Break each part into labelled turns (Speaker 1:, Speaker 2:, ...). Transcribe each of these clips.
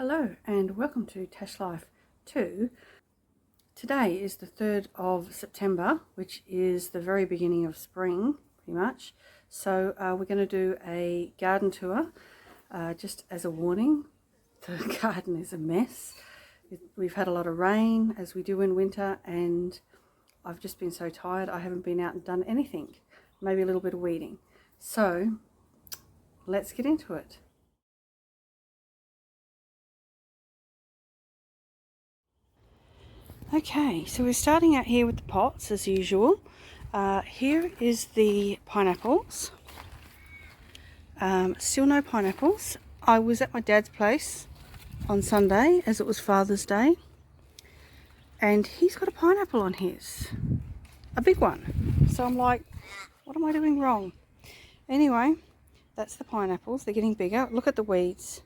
Speaker 1: Hello and welcome to Tash Life 2. Today is the 3rd of September, which is the very beginning of spring, pretty much. So we're going to do a garden tour. Just as a warning, the garden is a mess. We've had a lot of rain, as we do in winter, and I've just been so tired I haven't been out and done anything. Maybe a little bit of weeding. So let's get into it. Okay, so we're starting out here with the pots as usual. Here is the pineapples. Still no pineapples. I was at my dad's place on Sunday as it was Father's Day, and he's got a pineapple on his, a big one. So I'm like, what am I doing wrong? Anyway, that's the pineapples. They're getting bigger. Look at the weeds.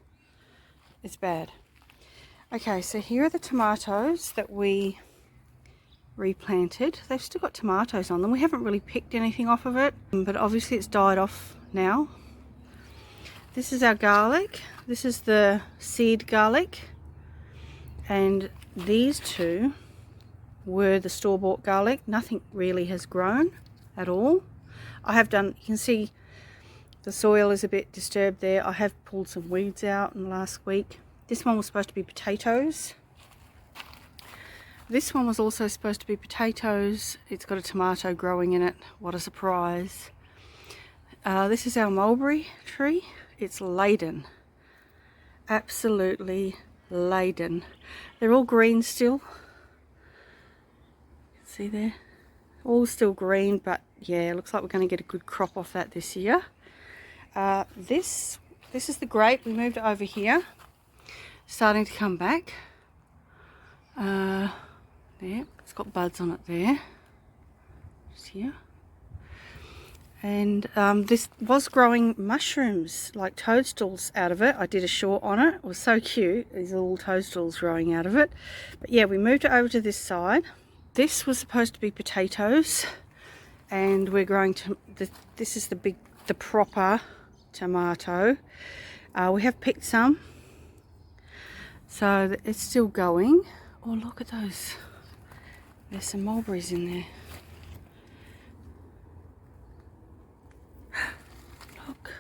Speaker 1: It's bad. Okay, so here are the tomatoes that we replanted. They've still got tomatoes on them. We haven't really picked anything off of it, but obviously it's died off now. This is our garlic. This is the seed garlic, and these two were the store-bought garlic. Nothing really has grown at all. I have done, you can see the soil is a bit disturbed there. I have pulled some weeds out in the last week. This one was supposed to be potatoes. This one was also supposed to be potatoes. It's got a tomato growing in it. What a surprise. This is our mulberry tree. It's laden. Absolutely laden. They're all green still. See there? All still green, but yeah, looks like we're going to get a good crop off that this year. This is the grape. We moved it over here. Starting to come back. There, it's got buds on it there. Just here. And this was growing mushrooms, like toadstools out of it. I did a short on it. It was so cute, these little toadstools growing out of it. But yeah, we moved it over to this side. This was supposed to be potatoes, and we're growing to this is the proper tomato. We have picked some. So it's still going. Oh, look at those. There's some mulberries in there. Look.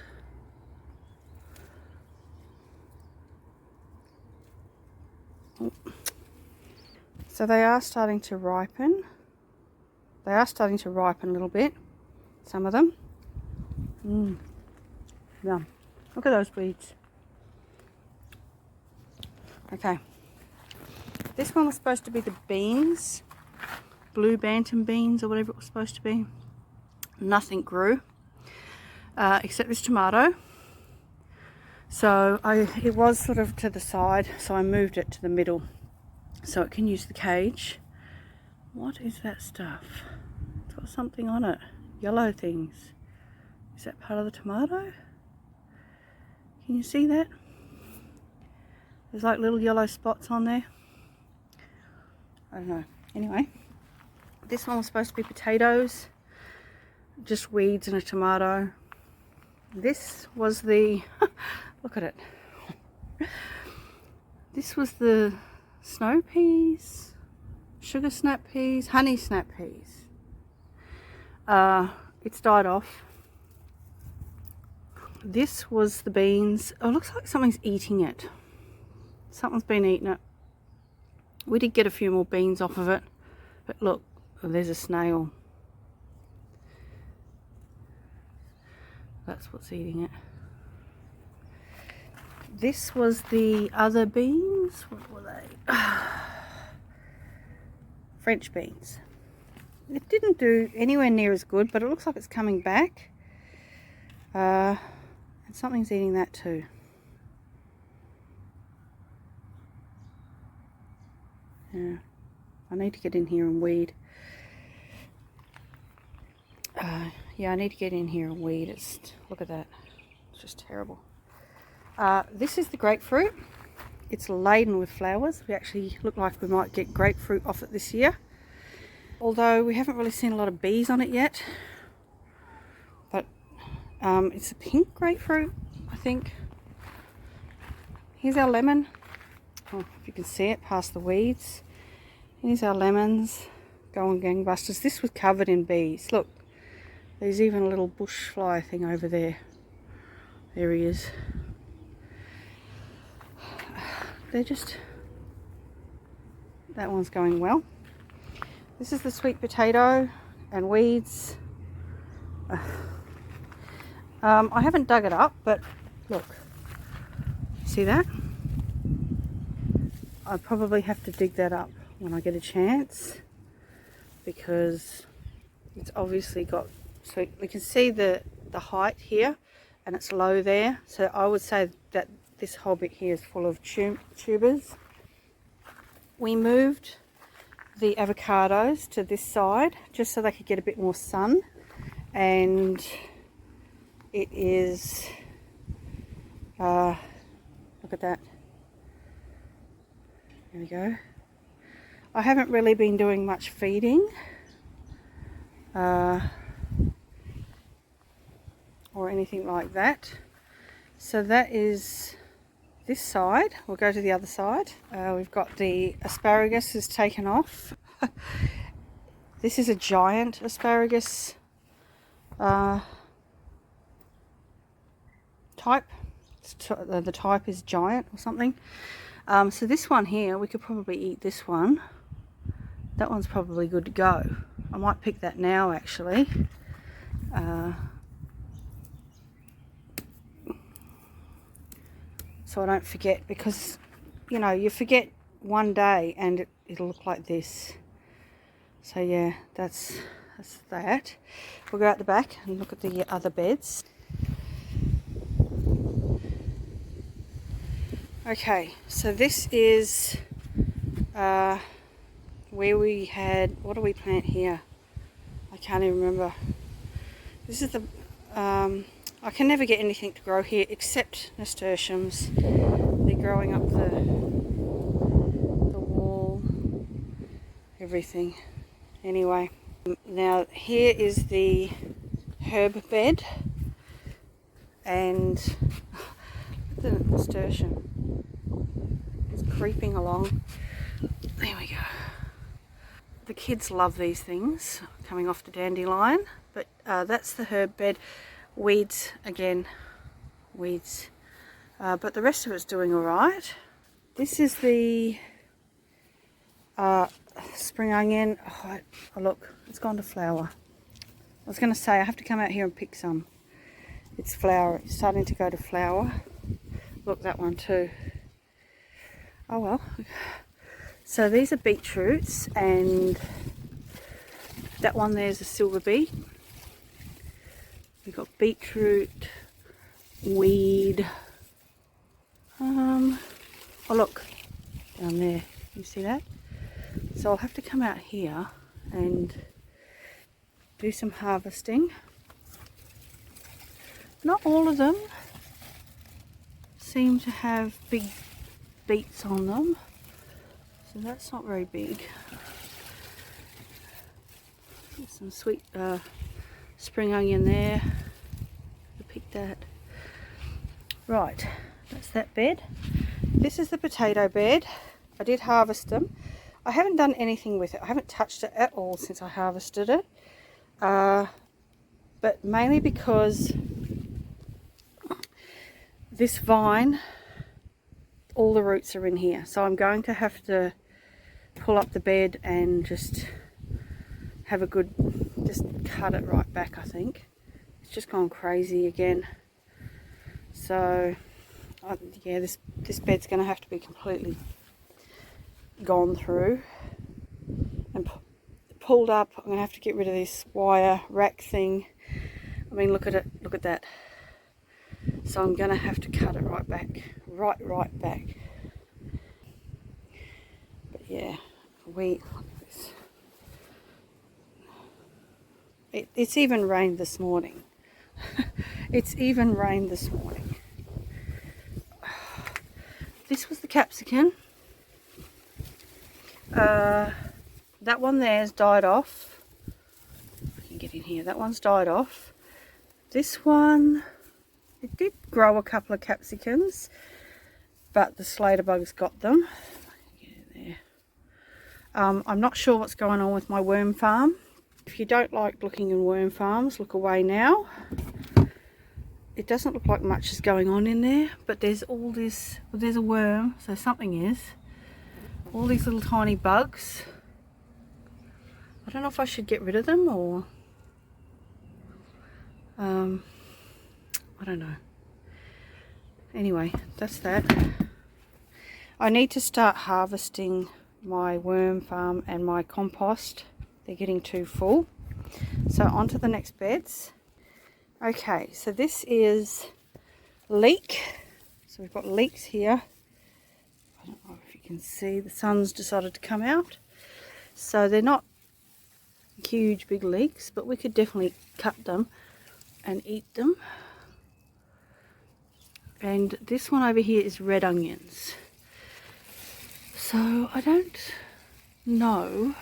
Speaker 1: Oh. So they are starting to ripen. They are starting to ripen a little bit. Some of them. Yum. Look at those weeds. Okay, this one was supposed to be the beans, blue bantam beans or whatever it was supposed to be. Nothing grew except this tomato. So it was sort of to the side, so I moved it to the middle so it can use the cage. What is that stuff? It's got something on it, yellow things. Is that part of the tomato? Can you see that? There's like little yellow spots on there. I don't know. Anyway, this one was supposed to be potatoes. Just weeds and a tomato. This was the... look at it. This was the snow peas, sugar snap peas, honey snap peas. It's died off. This was the beans. Oh, it looks like something's eating it. Something's been eating it. We did get a few more beans off of it, but look, there's a snail. That's what's eating it. This was the other beans. What were they? French beans. It didn't do anywhere near as good, but it looks like it's coming back. And something's eating that too. Yeah, I need to get in here and weed. Yeah, I need to get in here and weed. Look at that. It's just terrible. This is the grapefruit. It's laden with flowers. We actually look like we might get grapefruit off it this year. Although we haven't really seen a lot of bees on it yet. But it's a pink grapefruit, I think. Here's our lemon. if you can see it past the weeds. Here's our lemons going gangbusters. This was covered in bees. Look, there's even a little bush fly thing over there. There he is. They're just, that one's going well. This is the sweet potato and weeds. I haven't dug it up, but look, see that? I probably have to dig that up when I get a chance, because it's obviously got, so we can see the height here and it's low there, so I would say that this whole bit here is full of tubers. We moved the avocados to this side just so they could get a bit more sun, and it is look at that, there we go. I haven't really been doing much feeding or anything like that, so that is this side. We'll go to the other side. We've got the asparagus is taken off. This is a giant asparagus type. The type is giant or something. So this one here, we could probably eat this one. That one's probably good to go. I might pick that now actually. So I don't forget, because you know, you forget one day and it'll look like this. So yeah, that's that. We'll go out the back and look at the other beds. Okay, so this is where we had, what do we plant here? I can't even remember. This is the I can never get anything to grow here except nasturtiums. They're growing up the wall, everything. Anyway, now here is the herb bed, and the nasturtium is creeping along. There we go. The kids love these things coming off the dandelion, but that's the herb bed. Weeds again, weeds, but the rest of it's doing all right. This is the spring onion. Oh, look, it's gone to flower. I was going to say I have to come out here and pick some. It's flower, it's starting to go to flower. Look, that one too. Oh well. So these are beetroots, and that one there's a silver beet. We've got beetroot, weed. Oh look, down there, you see that? So I'll have to come out here and do some harvesting. Not all of them seem to have big beets on them, so that's not very big. There's some sweet spring onion there. I picked that. Right, that's that bed. This is the potato bed. I did harvest them. I haven't done anything with it. I haven't touched it at all since I harvested it. But mainly because this vine, all the roots are in here. So I'm going to have to pull up the bed and just have a good, just cut it right back, I think. It's just gone crazy again. So yeah, this bed's going to have to be completely gone through and pulled up. I'm going to have to get rid of this wire rack thing. I mean, look at it, look at that. So I'm going to have to cut it right back, right back. But yeah, look at this. It's even rained this morning. It's even rained this morning. This was the capsicum. That one there's died off. I can get in here. That one's died off. This one, it did grow a couple of capsicums. but the Slater bugs got them. There. I'm not sure what's going on with my worm farm. If you don't like looking in worm farms, look away now. It doesn't look like much is going on in there, but there's all this, well, there's a worm, so something is. All these little tiny bugs. I don't know if I should get rid of them or I don't know. Anyway, that's that. I need to start harvesting my worm farm and my compost. They're getting too full. So on to the next beds. Okay, so this is leek. So we've got leeks here. I don't know if you can see, the sun's decided to come out. So they're not huge big leeks, but we could definitely cut them and eat them. And this one over here is red onions. So I don't know.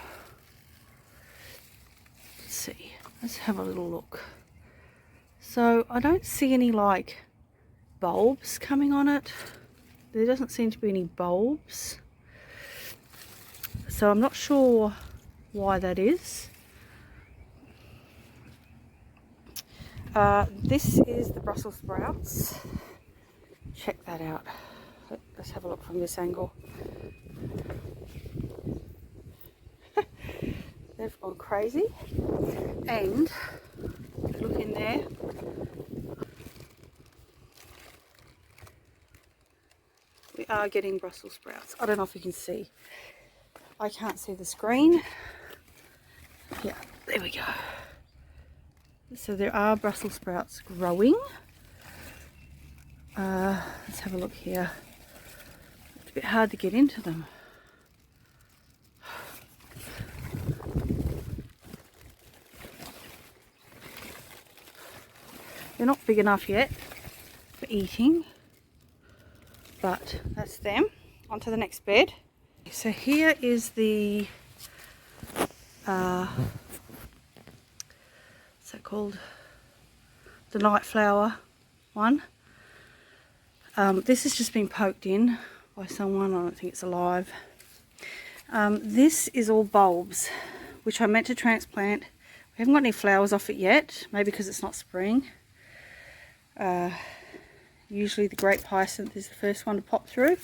Speaker 1: Let's see, let's have a little look. So I don't see any like bulbs coming on it. There doesn't seem to be any bulbs. So I'm not sure why that is. This is the Brussels sprouts. Check that out. Let's have a look from this angle. They've gone crazy. And look in there. We are getting Brussels sprouts. I don't know if you can see. I can't see the screen. Yeah, there we go. So there are Brussels sprouts growing. Let's have a look here. It's a bit hard to get into them. They're not big enough yet for eating, but that's them. On to the next bed. So here is the what's that called? The night flower one. This has just been poked in by someone. I don't think it's alive. This is all bulbs, which I meant to transplant. We haven't got any flowers off it yet, maybe because it's not spring. Usually the great hyacinth is the first one to pop through,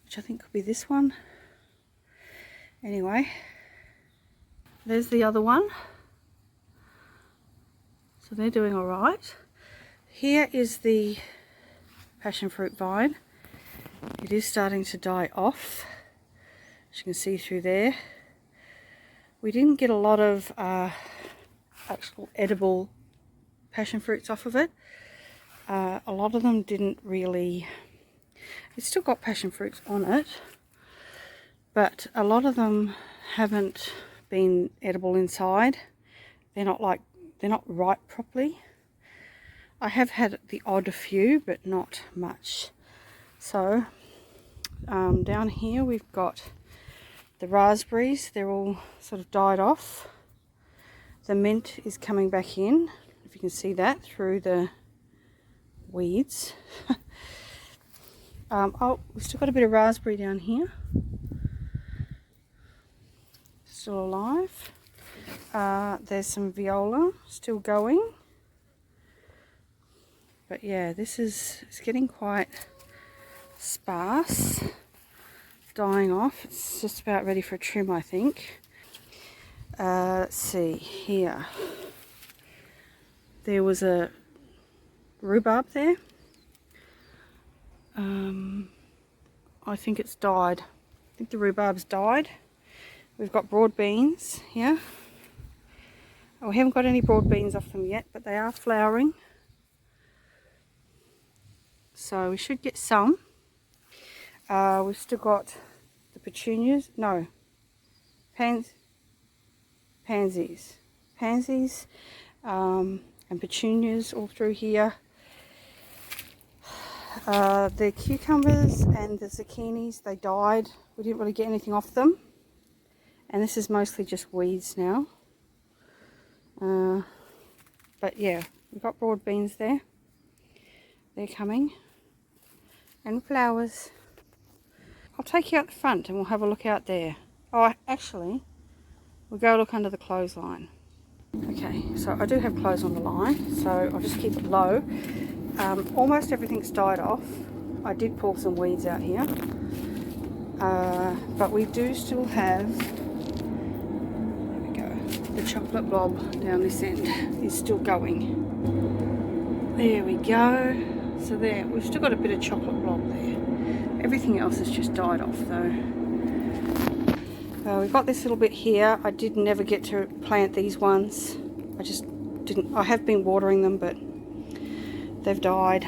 Speaker 1: which I think could be this one. Anyway, there's the other one. So they're doing all right. Here is the passion fruit vine. It is starting to die off, as you can see through there. We didn't get a lot of actual edible passion fruits off of it. A lot of them didn't really, it's still got passion fruits on it, but a lot of them haven't been edible inside. They're not ripe properly. I have had the odd few, but not much. So down here we've got the raspberries. They're all sort of died off. The mint is coming back in, if you can see that through the weeds. Oh, we've still got a bit of raspberry down here, still alive. There's some viola still going, but yeah, it's getting quite sparse, dying off. It's just about ready for a trim, I think. Let's see here. There was a rhubarb there. I think it's died. I think the rhubarb's died. We've got broad beans here. Oh, we haven't got any broad beans off them yet, but they are flowering. So we should get some. We've still got the petunias. No. Pansies. And petunias all through here. The cucumbers and the zucchinis, they died. We didn't really get anything off them. And this is mostly just weeds now. But yeah, we've got broad beans there. They're coming. And flowers. I'll take you out the front and we'll have a look out there. Oh, actually, we'll go look under the clothesline. Okay, so I do have clothes on the line, so I'll just keep it low. Almost everything's died off. I did pull some weeds out here. But we do still have, there we go, the chocolate blob down this end is still going. There we go. So there, we've still got a bit of chocolate blob there. Everything else has just died off though. We've got this little bit here. I did never get to plant these ones. I just didn't. I have been watering them, but they've died.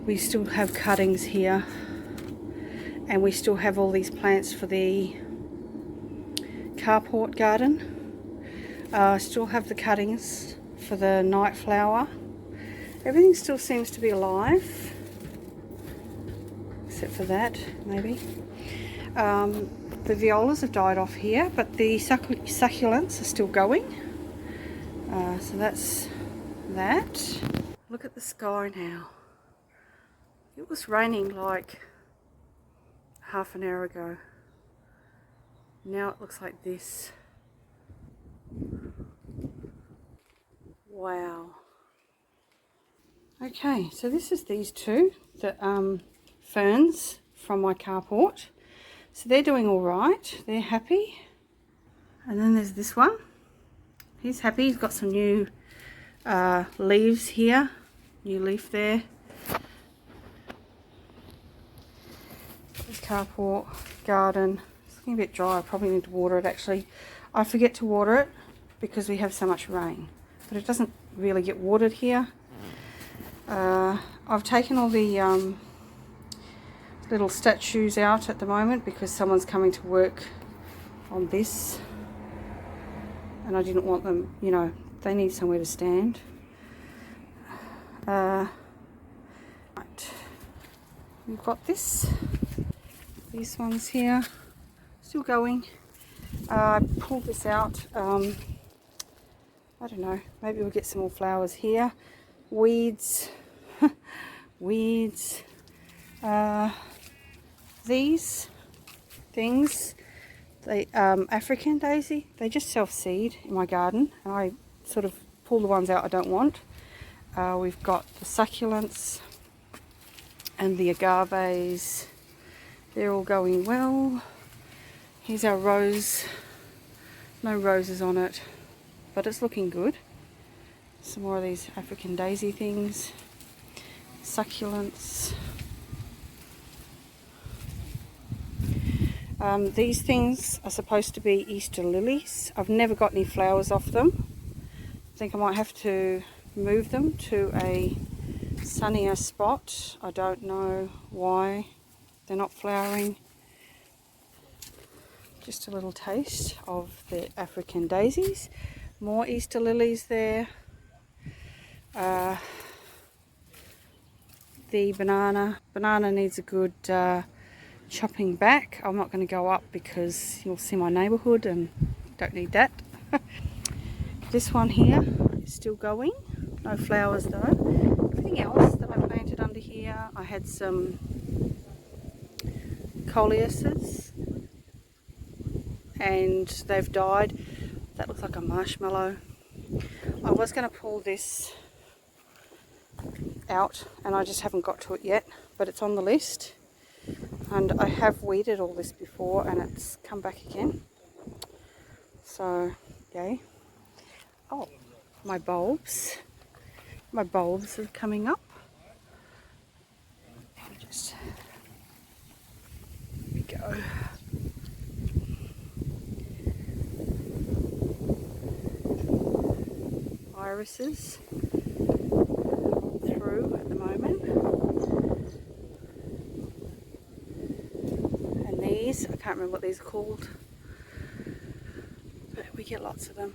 Speaker 1: We still have cuttings here. And we still have all these plants for the carport garden. Still have the cuttings for the night flower. Everything still seems to be alive. Except for that, maybe. The violas have died off here, but the succulents are still going. So that's that. Look at the sky now. It was raining like half an hour ago. Now it looks like this. Wow. Okay, so this is these two, the ferns from my carport. So they're doing all right. They're happy. And then there's this one. He's happy. He's got some new leaves here. New leaf there. This carport garden. It's looking a bit dry. I probably need to water it actually. I forget to water it because we have so much rain. But it doesn't really get watered here. I've taken all the little statues out at the moment because someone's coming to work on this. And I didn't want them, you know, they need somewhere to stand. Right. We've got these ones here, still going. I pulled this out. I don't know, maybe we'll get some more flowers here. Weeds, weeds. These things, they African daisy, they just self-seed in my garden, and I sort of pull the ones out I don't want. We've got the succulents and the agaves. They're all going well. Here's our rose. No roses on it, but it's looking good. Some more of these African daisy things. Succulents. These things are supposed to be Easter lilies. I've never got any flowers off them. I think I might have to move them to a sunnier spot. I don't know why they're not flowering. Just a little taste of the African daisies. More Easter lilies there. The banana needs a good chopping back. I'm not going to go up because you'll see my neighbourhood and don't need that. This one here is still going. No flowers though. Everything else that I planted under here, I had some coleuses and they've died. That looks like a marshmallow. I was going to pull this out and I just haven't got to it yet, but it's on the list. And I have weeded all this before and it's come back again. So, yay. Oh, my bulbs. My bulbs are coming up. Just, here we go. Irises through at the moment. And these, I can't remember what these are called, but we get lots of them.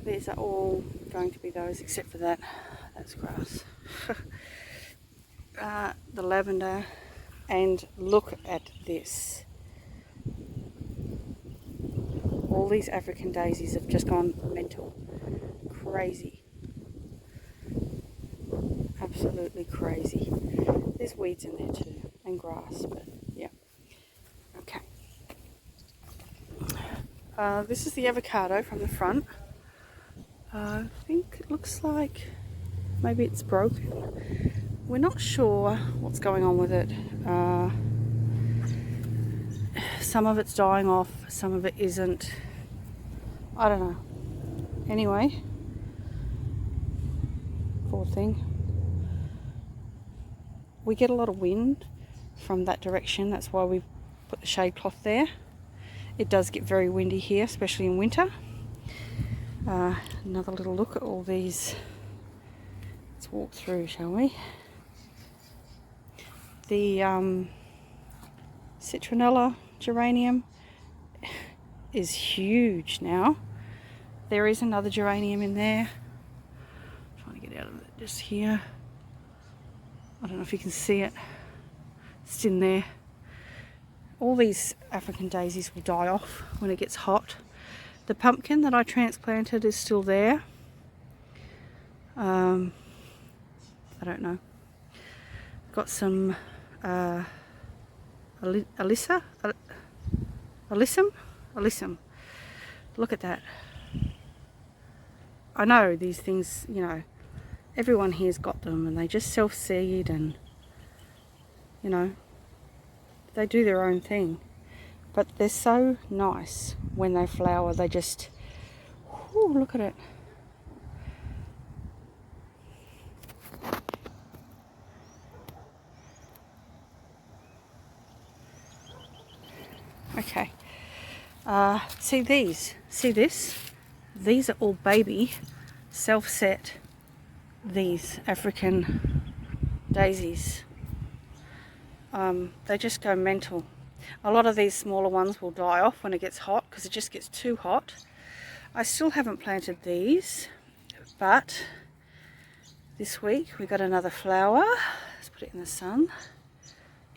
Speaker 1: These are all going to be those except for that. That's grass. The lavender, and look at this. All these African daisies have just gone mental. Crazy. Absolutely crazy. There's weeds in there too. And than grass, but yeah. Okay. This is the avocado from the front. I think it looks like maybe it's broken. We're not sure what's going on with it. Some of it's dying off, some of it isn't. I don't know. Anyway, poor thing. We get a lot of wind from that direction. That's why we put the shade cloth there. It does get very windy here, especially in winter. Another little look at all these. Let's walk through, shall we? The citronella geranium is huge now. There is another geranium in there. I'm trying to get out of it just here. I don't know if you can see it. It's in there. All these African daisies will die off when it gets hot. The pumpkin that I transplanted is still there. I don't know. Got some alyssum. Look at that. I know these things, you know, everyone here's got them and they just self-seed and, you know, they do their own thing. But they're so nice when they flower. They just, whoo, look at it. Okay. See these? See this? These are all baby self-set, these African daisies. They just go mental. A lot of these smaller ones will die off when it gets hot because it just gets too hot. I still haven't planted these, but this week we got another flower. Let's put it in the sun.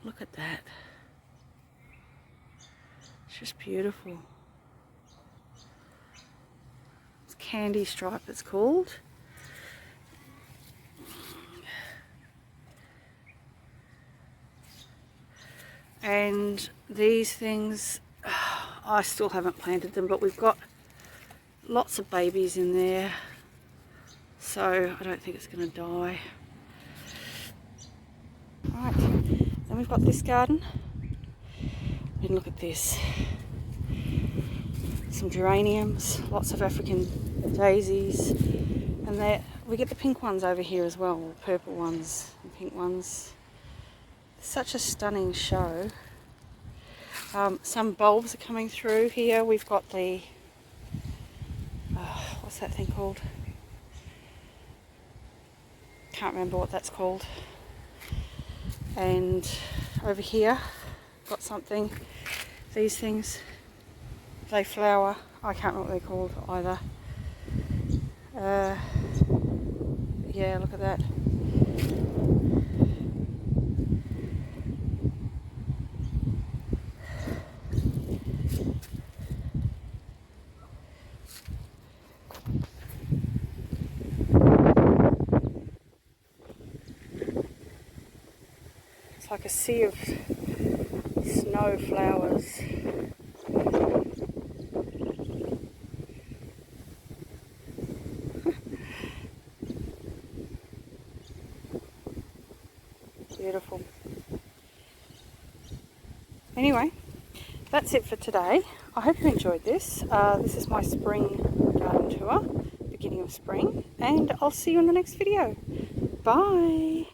Speaker 1: Look at that. It's just beautiful. It's candy stripe it's called. And these things, I still haven't planted them, but we've got lots of babies in there, so I don't think it's going to die. Right, then we've got this garden. And look at this. Some geraniums, lots of African daisies, and there we get the pink ones over here as well, purple ones and pink ones. Such a stunning show. Some bulbs are coming through here. We've got the what's that thing called? Can't remember what that's called. And over here got something. These things, they flower. I can't remember what they're called either. Yeah, look at that. It's like a sea of snow flowers. Beautiful. Anyway, that's it for today. I hope you enjoyed this. This is my spring garden tour, beginning of spring, and I'll see you in the next video. Bye.